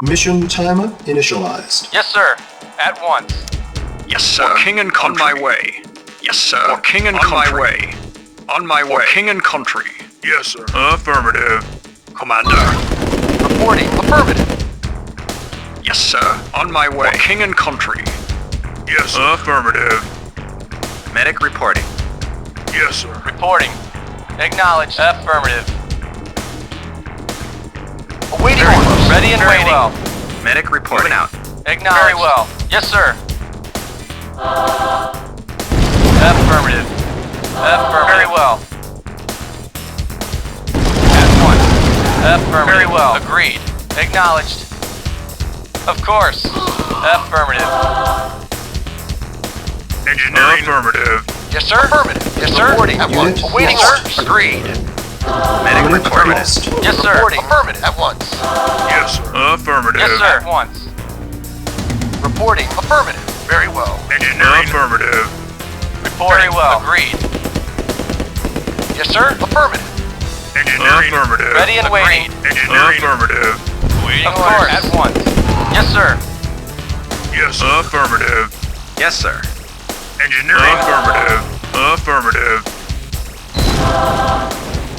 Mission timer initialized. Yes, sir. At once. Yes, sir. For king and country. On my way. Yes, sir. For king and country. On my way. On my way. For king and country. Yes, sir. Affirmative. Commander. Reporting. Affirmative. Yes, sir. On my way. For king and country. Yes, sir. Affirmative. Medic reporting. Yes, sir. Reporting. Acknowledged. Affirmative. Awaiting orders. Ready and waiting. Well. Medic reporting. Moving out. Acknowledged. Very well. Yes, sir. Affirmative. Affirmative. Very well. At once. Affirmative. Very well. Agreed. Acknowledged. Of course. Affirmative. Engineering. Affirmative. Yes, sir. Affirmative. Yes, sir. Reporting. At once. Awaiting orders. Agreed. Medic reporting. Yes, sir. Reporting. Affirmative. At once. Yes, sir. Affirmative. Yes, sir. At once. Reporting. Affirmative. Very well. Engineering. Affirmative. Reporting. Very well. Agreed. Yes, sir. Affirmative. Engineering. Affirmative. Ready and waiting. Engineering. Affirmative. Waiting of course. At once. Yes, sir. Yes, sir. Affirmative. Yes, sir. Engineering. Affirmative. Affirmative.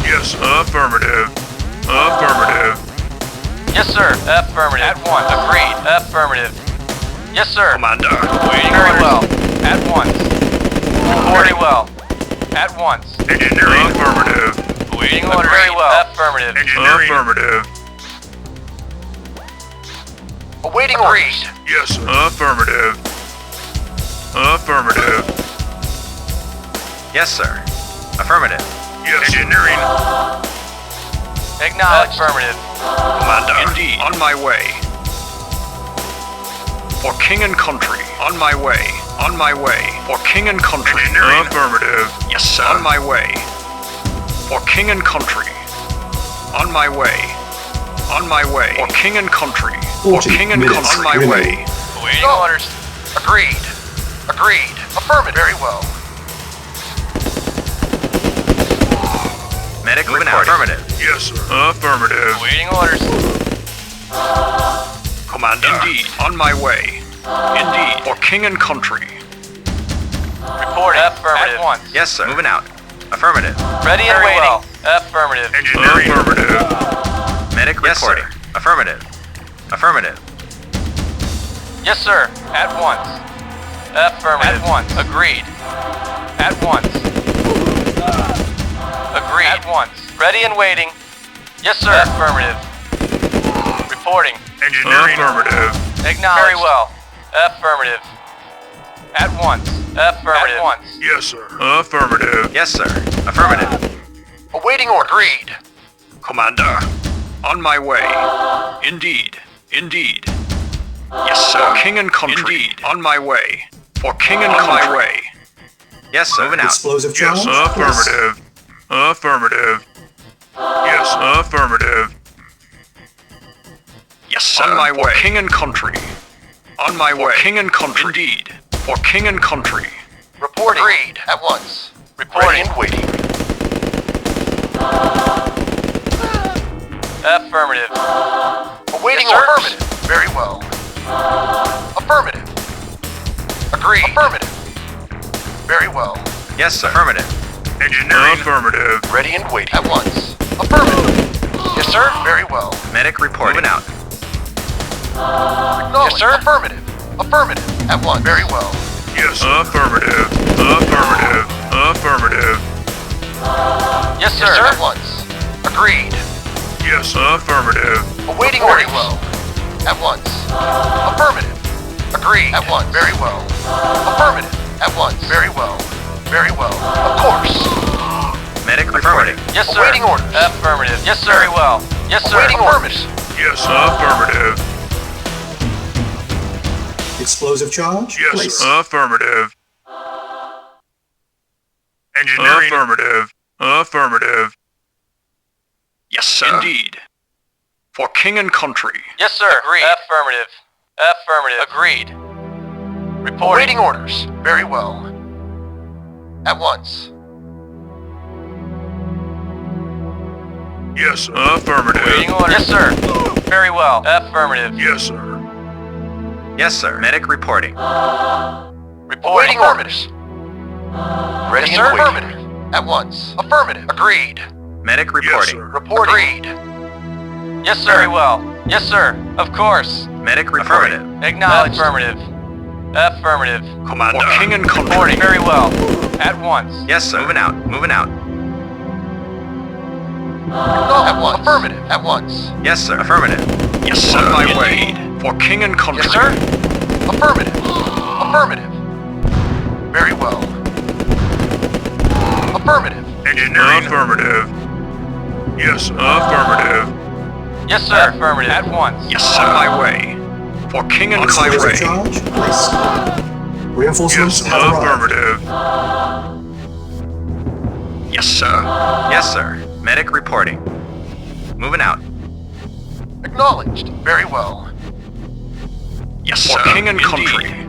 Yes, affirmative. Affirmative. Yes, sir. Affirmative. At once. Agreed. Affirmative. Yes, sir. Commander. Waiting very well. At once. Reporting well. At once. Engineering. Affirmative. Waiting orders. Very well. Affirmative. Engineering. Affirmative. Awaiting orders. Yes, sir. Affirmative. Affirmative. Yes, sir. Affirmative. Yes. Engineering. Acknowledged. Affirmative. Commander. Indeed. On my way. For king and country. On my way. On my way. For king and country. Engineering. Affirmative. Yes, sir. On my way. For king and country. On my way. On my way. For king and country. For king and country. On my way. Awaiting orders. Agreed. Agreed. Affirmative. Very well. Medic moving out. Affirmative. Yes, sir. Affirmative. Awaiting orders. Commander. Indeed. On my way. Indeed. For king and country. Reporting. Affirmative. At once. Yes, sir. Moving out. Affirmative. Ready and waiting. Well. Affirmative. Engineering. Affirmative. Medic reporting. Yes, sir. Affirmative. Affirmative. Yes, sir. At once. Affirmative. At once. Agreed. At once. Agreed. At once. Ready and waiting. Yes, sir. Affirmative. Reporting. Engineering. Affirmative. Acknowledged. Very well. Affirmative. At once. Affirmative. At once. Yes, sir. Affirmative. Yes, sir. Affirmative. Awaiting order. Agreed. Commander. On my way. Indeed. Indeed. Yes, sir. For king and country. Indeed. On my way. For king and country. On my way. Yes, sir. Moving out. Explosive charge. Yes, affirmative. Affirmative. Yes, affirmative. Yes, sir. On my way. King and country. On my way. King and country. Indeed. For king and country. Reporting. Agreed. At once. Reporting. Ready and waiting. Affirmative. Awaiting orders. Affirmative. Very well. Affirmative. Agreed. Affirmative. Very well. Yes, sir. Affirmative. Engineering. Affirmative. Ready and waiting. At once. Affirmative. Yes, sir. Very well. Medic reporting. Moving out. Yes, sir. Affirmative. Affirmative. At once. Very well. Yes, affirmative. Affirmative. Affirmative. Yes, sir. Yes, sir. At once. Agreed. Yes, affirmative. Awaiting orders. Very well. At once. Affirmative. Agreed. At once. Very well. Affirmative. At once. Very well. Very well. Of course. Medic reporting. Yes, sir. Awaiting orders. Affirmative. Yes, sir. Very well. Yes, sir. Awaiting orders. Yes, affirmative. Explosive charge. Yes, Place. Affirmative. Engineering. Affirmative. Affirmative. Yes, sir. Indeed. For king and country. Yes, sir. Agreed. Affirmative. Affirmative. Agreed. Reporting. Awaiting orders. Very well. At once. Yes, sir. Affirmative. Waiting orders. Yes, sir. Very well. Affirmative. Yes, sir. Yes, sir. Medic reporting. Reporting orders. Ready and waiting. Affirmative. At once. Affirmative. Agreed. Medic reporting. sir. Reporting. Agreed. Yes, sir. Very well. Yes, sir. Of course. Medic reporting. Acknowledged. Affirmative. Affirmative. Commander. For king and country. Reporting. Very well. At once. Yes, sir. Moving out. Moving out. At once. Affirmative. At once. Yes, sir. Affirmative. Yes, sir. On my way. For king and country. Yes, sir. Affirmative. Affirmative. Very well. Affirmative. Engineering. Affirmative. Yes, sir. Affirmative. Yes, sir. Affirmative. At once. Yes, sir. On my way. For king and Explosive country. charge placed. Reinforcements Yes, have arrived. affirmative. Yes, sir. Yes, sir. Medic reporting. Moving out. Acknowledged. Very well. Yes, sir. For king and country.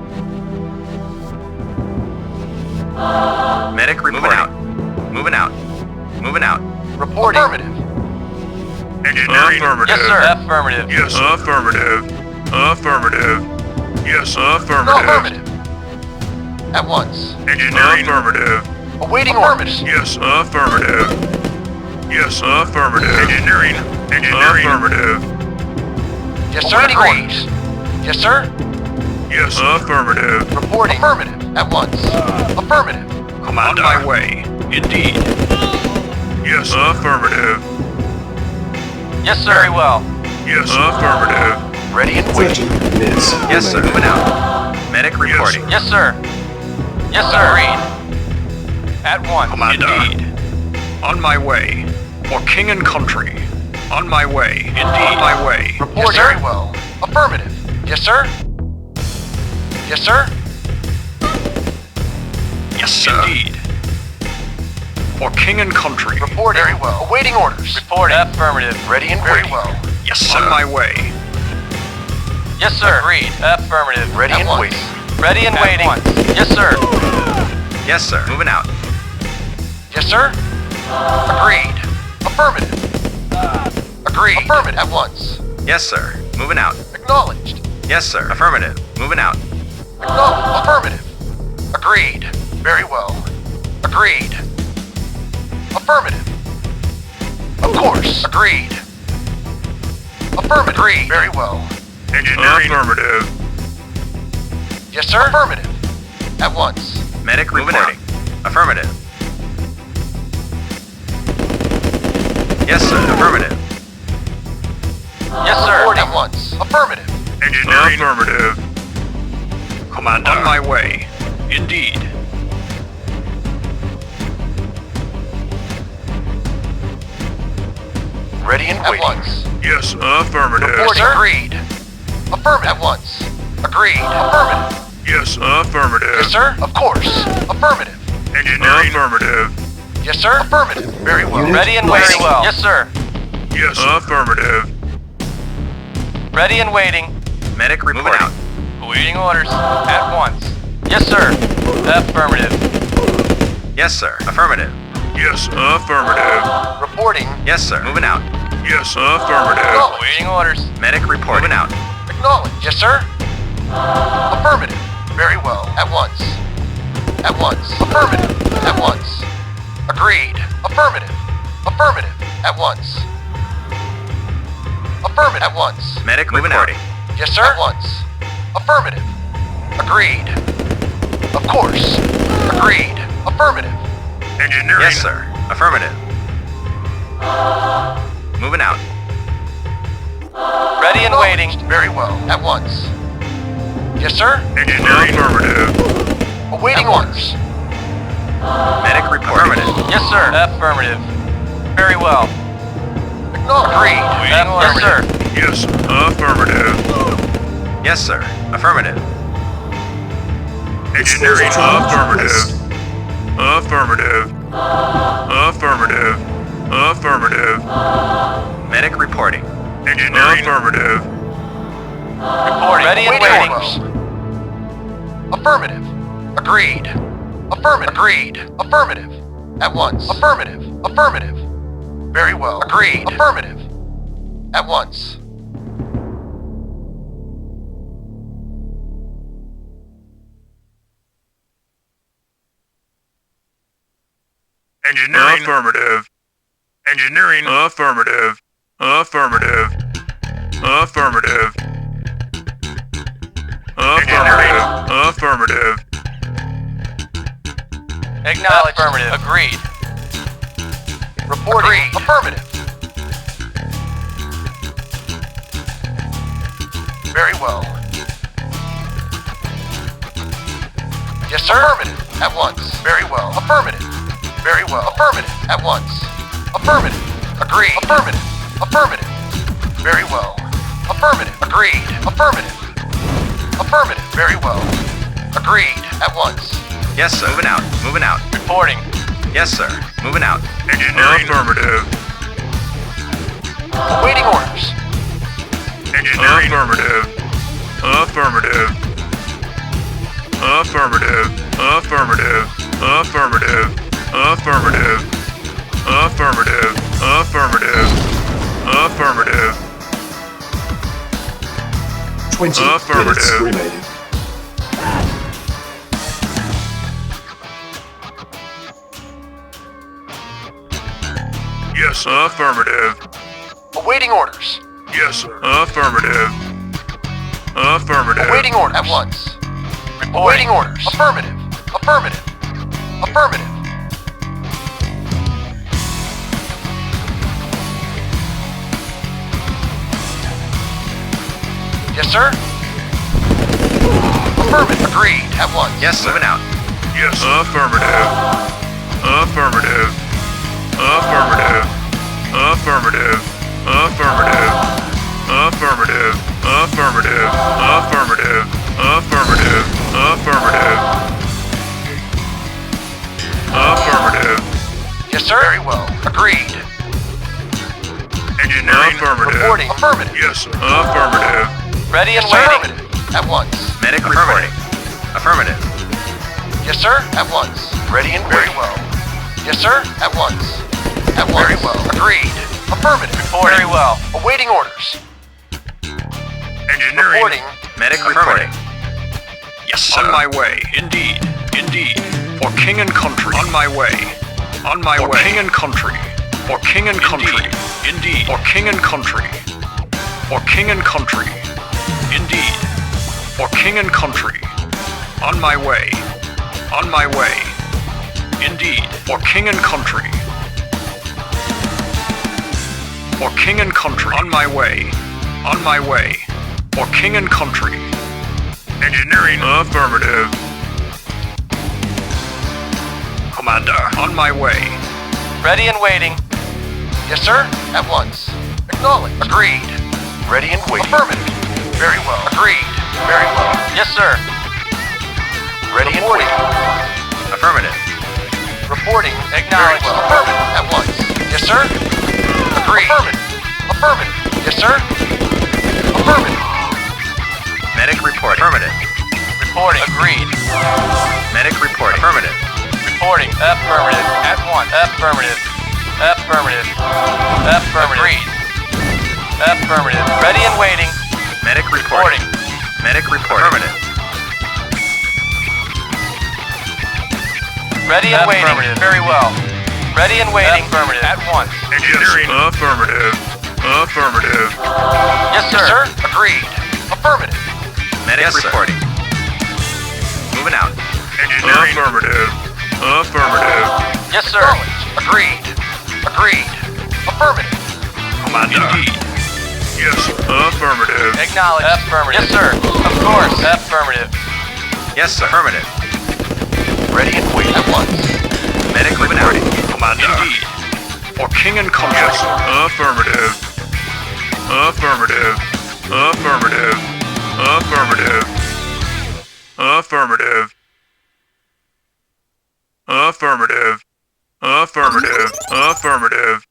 Medic reporting. Moving out. Moving out. Reporting. Affirmative. Engineering. Affirmative. Yes, sir. Affirmative. Yes, affirmative. Affirmative. Yes, No, affirmative. affirmative. At once. Engineering. Affirmative. Awaiting orders. Yes, affirmative. Yes, affirmative. Engineering. Engineering. Affirmative. Yes, sir. Awaiting orders. Yes, sir. Yes, affirmative. Reporting. Affirmative. At once. Affirmative. Commander. On my way. Indeed. Yes, affirmative. Yes, sir. Very well. Yes, affirmative. Ready and 30 waiting. minutes. Yes, sir. remaining. Moving out. Medic reporting. Yes, sir. Yes, sir. Agreed. At once. Commander. Indeed. On my way. For king and country. On my way. Indeed. On my way. Reporting. Yes, sir. Very well. Affirmative. Yes, sir. Yes, sir. Yes, sir. Indeed. For king and country. Reporting. Very well. Awaiting orders. Reporting. Affirmative. Ready and very well. Yes, sir. On my way. Yes, sir. Agreed. Affirmative. Ready and waiting. Ready and waiting. Yes, sir. Yes, sir. Moving out. Yes, sir. Agreed. Affirmative. Agreed. Affirmative. At once. Yes, sir. Moving out. Acknowledged. Yes, sir. Affirmative. Moving out. Acknowledged. Affirmative. Agreed. Very well. Agreed. Affirmative. Of course. Agreed. Affirmative. Agreed. Very well. Engineering. Affirmative. Yes, sir. Affirmative. At once. Medic reporting. Affirmative. Yes, sir. Affirmative. Yes, sir. Reporting. At once. Affirmative. Engineering. Affirmative. Commander. On my way. Indeed. Ready and waiting. At once. Yes, affirmative. Reporting. Yes, agreed. Affirmative. At once. Agreed. Affirmative. Yes, affirmative. Yes, sir. Of course. Affirmative. Engineering. Affirmative. Yes, sir. Affirmative. Very well. Unit Ready and lost. waiting. Well. Yes, sir. Yes, affirmative. Ready and waiting. Medic reporting. Moving out. Awaiting orders. At once. Yes, sir. Affirmative. Yes, sir. Affirmative. Yes, affirmative. Reporting. Yes, sir. Moving out. Yes, affirmative. Awaiting orders. Medic reporting. Moving out. Acknowledge. Yes, sir. Affirmative. Very well. At once. At once. Affirmative. At once. Agreed. Affirmative. Affirmative. At once. Affirmative. At once. Medic moving out. Yes, sir. At once. Affirmative. Agreed. Of course. Agreed. Affirmative. Engineering. Yes, sir. Affirmative. Moving out. Ready and waiting. Very well. At once. Yes, sir. Engineering. Affirmative. Awaiting orders. Medic report. Affirmative. Yes, sir. Affirmative. Very well. Agreed. Yes, sir. Yes, affirmative. Yes, sir. Affirmative. Engineering. Explosive charge Affirmative. placed. Affirmative. Affirmative. Affirmative. Medic reporting. Engineering. Affirmative. Reporting. Ready and waiting. Affirmative. Agreed. Affirmative. Agreed. Affirmative. At once. Affirmative. Affirmative. Very well. Agreed. Affirmative. At once. Engineering. Affirmative. Engineering. Affirmative. Affirmative. Affirmative. Affirmative. Affirmative. Acknowledged. Affirmative. Agreed. Reporting. Agreed. Affirmative. Very well. Yes, sir. Affirmative. At once. Very well. Affirmative. Very well. Affirmative. At once. Affirmative. Agreed. Affirmative. Affirmative. Very well. Affirmative. Agreed. Affirmative. Affirmative. Very well. Agreed. At once. Yes, sir. Moving out. Moving out. Reporting. Yes, sir. Moving out. Engineering. Affirmative. Awaiting orders. Engineering. Affirmative. Affirmative. Affirmative. Affirmative. Affirmative. Affirmative. Affirmative. Affirmative. Affirmative. 20 Affirmative. minutes remaining. Yes, sir. Affirmative. Awaiting orders. Yes, sir. Affirmative. Affirmative. Awaiting orders. At once. Awaiting orders. Affirmative. Affirmative. Affirmative. Yes, sir. Affirmative. Agreed. At once. Yes, sir. Moving out. Yes, sir. Affirmative. Affirmative. Affirmative. Affirmative. Affirmative. Affirmative. Affirmative. Affirmative. Affirmative. Affirmative. Affirmative. Yes, sir. Very well. Agreed. Engineering. Affirmative. Reporting. Affirmative. Yes, sir. Affirmative. Ready and waiting. At once. Medic Reporting. reporting. Affirmative. Yes, sir. At once. Ready and very well. Yes, sir. At once. At once. Very well. Agreed. Affirmative. Reporting. Very well. Awaiting orders. Engineering. Reporting. Medic reporting. Yes, sir. On my way. Indeed. Indeed. For king and country. On my way. On my way. For king and country. For king and country. Indeed. For king and country. For king and country. Indeed. For king and country. On my way. On my way. Indeed. For king and country. For king and country. On my way. On my way. For king and country. Engineering. Affirmative. Commander. On my way. Ready and waiting. Yes, sir. At once. Acknowledged. Agreed. Ready and waiting. Affirmative. Very well. Agreed. Very well. Yes, sir. Ready and waiting. Affirmative. Reporting. Acknowledged. Very well. Affirmative. At once. Yes, sir. Agreed. Affirmative. Affirmative. Yes, sir. Affirmative. Medic reporting. Affirmative. Reporting. Agreed. Medic reporting. Affirmative. Reporting. Affirmative. At once. Affirmative. Affirmative. Affirmative. Agreed. Affirmative. Ready and waiting. Medic reporting. Medic reporting. Affirmative. Ready and waiting. Very well. Ready and waiting. Affirmative. At once. Engineering. Affirmative. Affirmative. Yes, sir. Agreed. Affirmative. Medic Yes, sir. reporting. Moving out. Engineering. Affirmative. Affirmative. Yes, sir. Agreed. Agreed. Affirmative. Commander. Indeed. Yes, sir. Affirmative. Acknowledged. Affirmative. Yes, sir. Of course. Affirmative. Yes, sir. Affirmative. Ready and wait at once. Medic reporting. Commander. Indeed. For king and country. Yes, sir. Affirmative. Affirmative. Affirmative. Affirmative. Affirmative. Affirmative. Affirmative. Affirmative.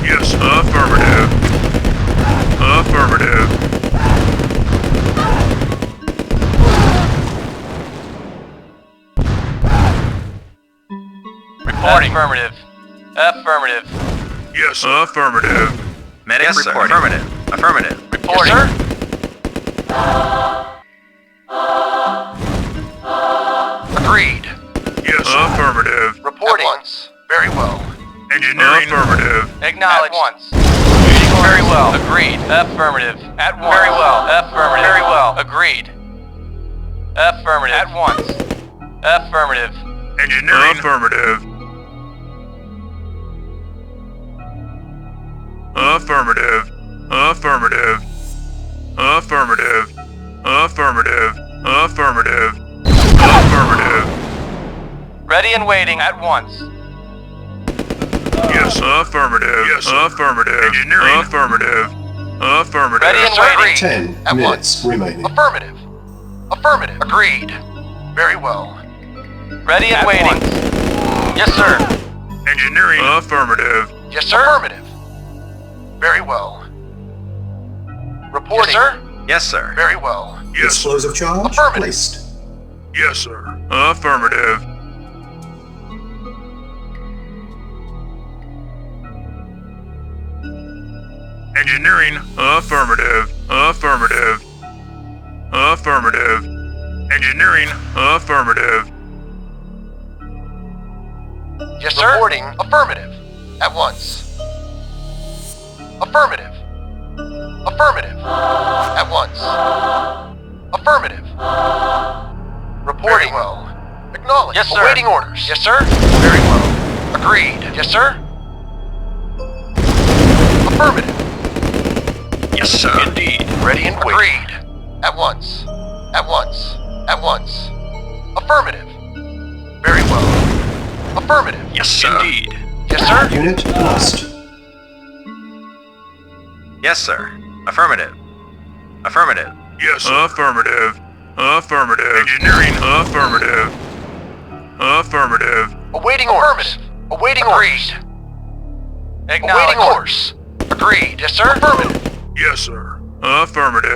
Yes, affirmative. Affirmative. Reporting. Affirmative. Affirmative. Yes, sir. Affirmative. Medic Yes, sir. reporting. Affirmative. Reporting. Yes, Agreed. Yes, sir. Affirmative. Reporting. At once. Very well. Engineering. Affirmative. Acknowledged. At once. Very well. Agreed. Affirmative. At once. Very well. Affirmative. Very well. Agreed. Affirmative. At once. Affirmative. Engineering. Affirmative. Affirmative. Affirmative. Affirmative. Affirmative. Affirmative. Affirmative. Ready and waiting. At once. Yes, affirmative. Yes, affirmative. Engineering. Affirmative. Affirmative. Ready and waiting. 10 At minutes remaining. Affirmative. Affirmative. Agreed. Very well. Ready and waiting. Yes, sir. Engineering. Affirmative. Yes, sir. Affirmative. Very well. Reporting. Yes, sir. Yes, sir. Very well. Yes, sir. Explosive charge Affirmative. placed. Yes, sir. Affirmative. Engineering. Affirmative. Affirmative. Affirmative. Engineering. Affirmative. Yes, sir. Reporting. Affirmative. At once. Affirmative. Affirmative. At once. Affirmative. Reporting. Very well. Acknowledged. Yes, sir. Awaiting orders. Yes, sir. Very well. Agreed. Yes, sir. Affirmative. Yes, sir. Indeed. Ready and waiting. Agreed. At once. At once. At once. Affirmative. Very well. Affirmative. Yes, sir. Indeed. Yes, sir. Unit lost. Yes, sir. Affirmative. Affirmative. Yes, sir. Affirmative. Affirmative. Engineering. Affirmative. Affirmative. Awaiting orders. Awaiting orders. Awaiting orders. Agreed. Yes, sir. Affirmative. Yes, sir. Affirmative.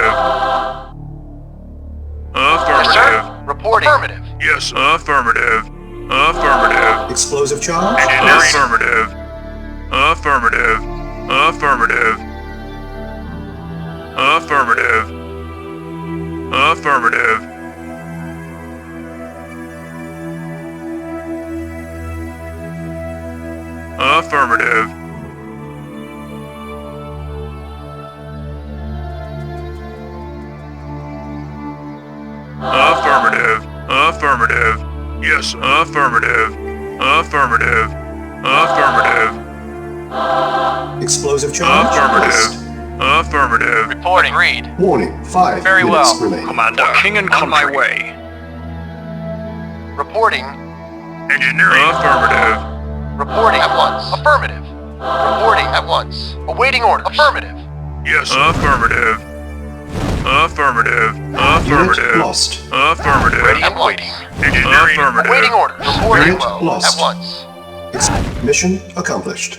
Yes, Affirmative. sir. Reporting. Affirmative. Yes, sir. Affirmative. Affirmative. Explosive charge Engineering. placed. Affirmative. Affirmative. Affirmative. Affirmative. Affirmative. Affirmative. Affirmative. Affirmative. Yes, sir. Affirmative. Affirmative. Affirmative. Explosive charge placed. Affirmative. Affirmative. Reporting. Agreed. Warning, 5 Very minutes well. remaining. Commander, king and On my country. way. Reporting. Engineering. Affirmative. Reporting. At once. Affirmative. Reporting. At once. Awaiting orders. Affirmative. Yes, sir. Affirmative. Affirmative. Unit Affirmative. lost. Affirmative. Ready and waiting. Engineering. Awaiting orders. Reporting. Unit Well. lost. At once. Mission accomplished.